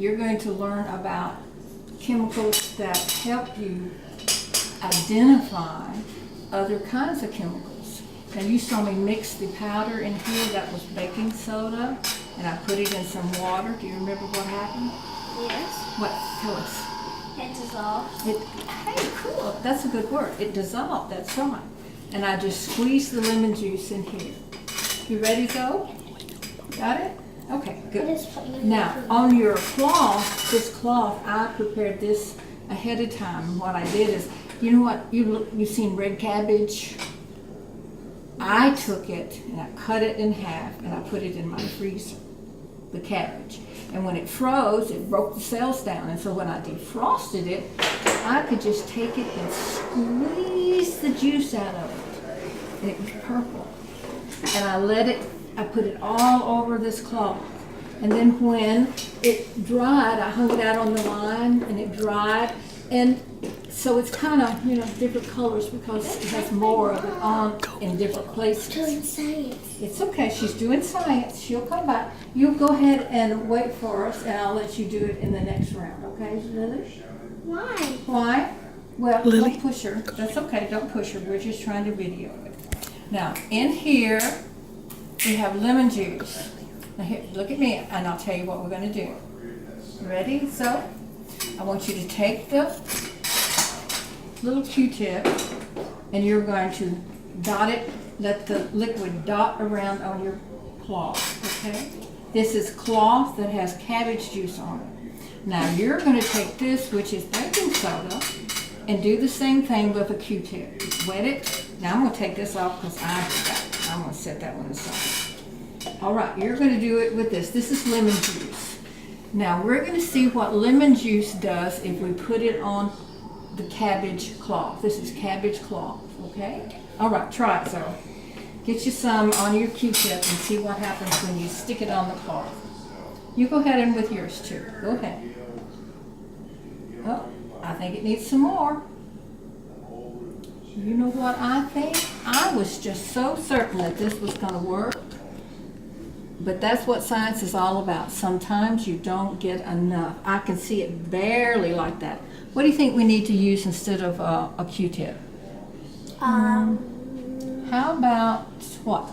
you're going to learn about chemicals that help you identify other kinds of chemicals. Now you saw me mix the powder in here, that was baking soda, and I put it in some water. Do you remember what happened? Yes. What? Tell us. It dissolved. Hey, cool. That's a good word. It dissolved. That's right. And I just squeezed the lemon juice in here. You ready to go? Got it? Okay, good. Now, on your cloth, this cloth, I prepared this ahead of time. What I did is, you know what? You've seen red cabbage? I took it and I cut it in half and I put it in my freezer, the cabbage. And when it froze, it broke the cells down. And so when I defrosted it, I could just take it and squeeze the juice out of it. And it was purple. And I put it all over this cloth. And then when it dried, I hung it out on the line and it dried. And so it's kind of, different colors because it has more of it on in different places. Doing science. It's okay. She's doing science. She'll come back. You go ahead and wait for us, and I'll let you do it in the next round. Okay, Lily? Why? Why? Well, Lily? don't push her. That's okay. Don't push her. We're just trying to video it. Now, in here, we have lemon juice. Now, here, look at me, and I'll tell you what we're going to do. Ready? So, I want you to take the little Q-tip, and you're going to dot it, let the liquid dot around on your cloth, okay? This is cloth that has cabbage juice on it. Now you're going to take this, which is baking soda, and do the same thing with a Q-tip. Wet it. Now I'm going to take this off because I'm going to set that one aside. All right, you're going to do it with this. This is lemon juice. Now we're going to see what lemon juice does if we put it on the cabbage cloth. This is cabbage cloth, okay? All right, try it, Zoe. Get you some on your Q-tip and see what happens when you stick it on the cloth. You go ahead and with yours too. Go ahead. Oh, I think it needs some more. You know what I think? I was just so certain that this was going to work. But that's what science is all about. Sometimes you don't get enough. I can see it barely like that. What do you think we need to use instead of a Q-tip? How about what?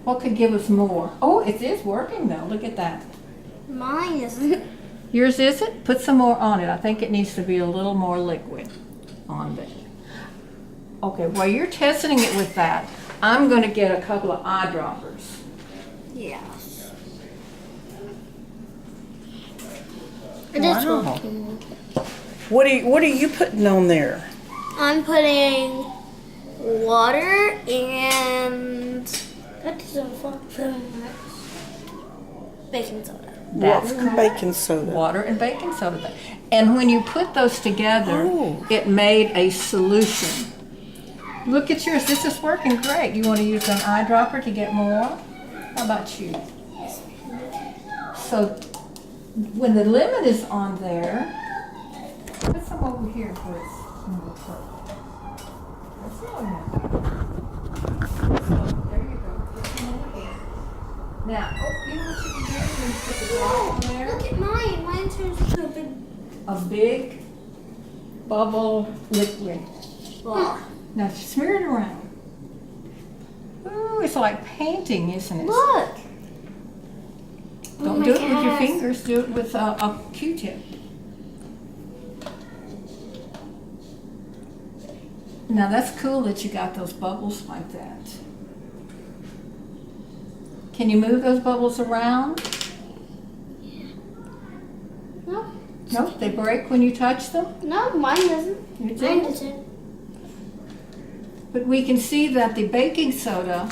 What could give us more? Oh, it is working though. Look at that. Mine isn't. Yours isn't? Put some more on it. I think it needs to be a little more liquid on there. Okay, while you're testing it with that, I'm going to get a couple of eyedroppers. Yes. It is Wow. working. What are you putting on there? I'm putting water and baking soda. That's Water and baking soda. Water and baking soda. And when you put those together, Oh. it made a solution. Look at yours. This is working great. You want to use an eyedropper to get more? How about you? So when the lemon is on there, put some over here for its That's all So there you go. Put some over here. Now, you know what you can do when you put the drop on there? Look at mine. Mine turns into a big A big bubble liquid. ball. Now smear it around. Ooh, it's like painting, isn't it? Look. Don't do it with your fingers. Do it with a Q-tip. Now that's cool that you got those bubbles like that. Can you move those bubbles around? No. No, they break when you touch them. No, mine doesn't. You do? Mine doesn't. But we can see that the baking soda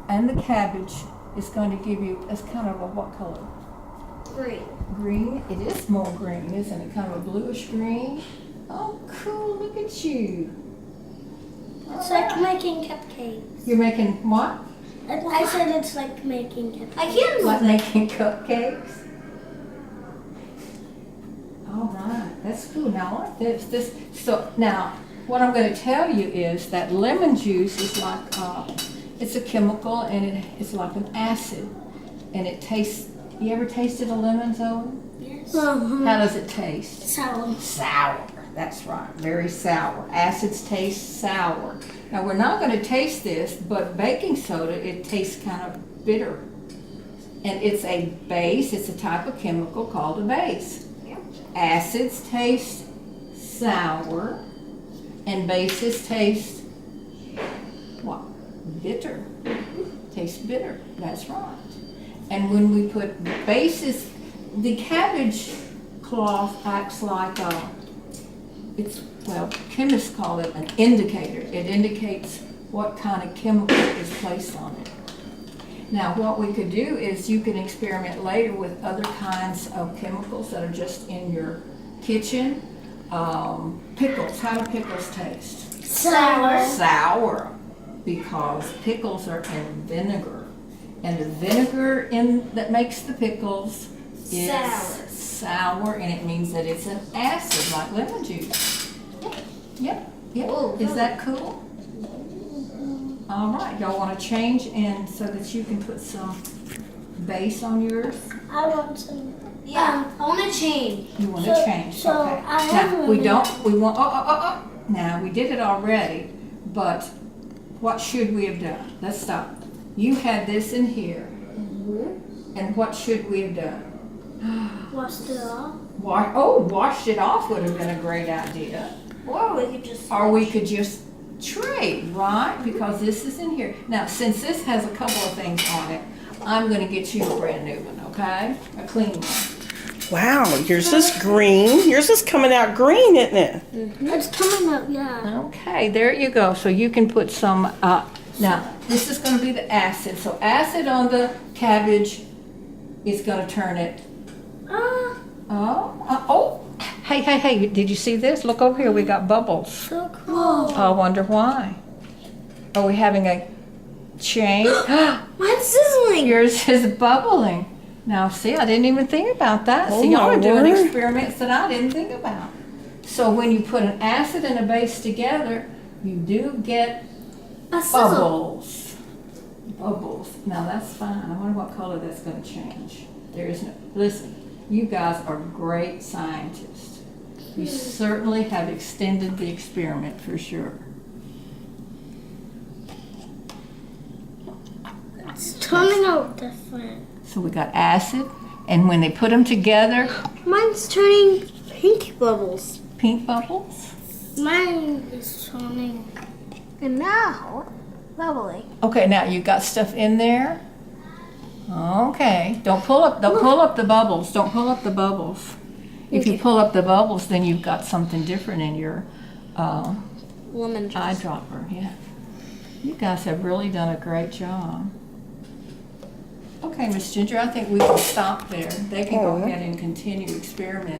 and the cabbage is going to give you, it's kind of a what color? Green. Green. It is more green, isn't it? Kind of a bluish green. Oh, cool. Look at you. It's like making cupcakes. You're making what? I said it's like making cupcakes. I can't. Like making cupcakes? All right. That's cool. Now, I like this. So, now, what I'm going to tell you is that lemon juice is like, it's a chemical and it's like an acid. And it tastes You ever tasted a lemon, Zoe? Yes. How does it taste? Sour. Sour. That's right. Very sour. Acids taste sour. Now we're not going to taste this, but baking soda, it tastes kind of bitter. And it's a base. It's a type of chemical called a base. Yeah. Acids taste sour, and bases taste what? Bitter. Tastes bitter. That's right. And when we put bases, the cabbage cloth acts like chemists call it an indicator. It indicates what kind of chemical is placed on it. Now, what we could do is you can experiment later with other kinds of chemicals that are just in your kitchen. Pickles. How do pickles taste? Sour. Sour, because pickles are in vinegar. And the vinegar that makes the pickles is sour, and it means that it's an acid, like lemon juice. Yep. Oh, Is that cool? All right, y'all want to change and so that you can put some base on yours? I want some. Yeah, I want to change. You want to change? So okay. I have Now, we want, now, we did it already, but what should we have done? Let's stop. You had this in here. And what should we have done? Washed it off. Washed it off would have been a great idea. Or we could just. Or we could just trade, right? Because this is in here. Now, since this has a couple of things on it, I'm going to get you a brand new one, okay? A clean one. Wow, yours is green. Yours is coming out green, isn't it? It's coming out, yeah. Okay, there you go. So you can put some, now, this is going to be the acid. So acid on the cabbage is going to turn it. Hey, did you see this? Look over here, we got bubbles. So cool. I wonder why. Are we having a change? Mine's sizzling. Yours is bubbling. Now, see, I didn't even think about that. Oh, See, y'all my are doing word. experiments that I didn't think about. So when you put an acid and a base together, you do get A sizzle. bubbles. Bubbles. Now, that's fine. I wonder what color that's going to change. There is no, listen, you guys are great scientists. You certainly have extended the experiment for sure. It's turning out different. So we got acid, and when they put them together, Mine's turning pink bubbles. pink bubbles. Mine is turning. And now, bubbly. Okay, now you got stuff in there. Okay, don't pull up the bubbles. Don't pull up the bubbles. If you pull up the bubbles, then you've got something different in your Lemon juice. eyedropper. Yeah, you guys have really done a great job. Okay, Miss Ginger, I think we can stop there. They can go ahead and continue experimenting.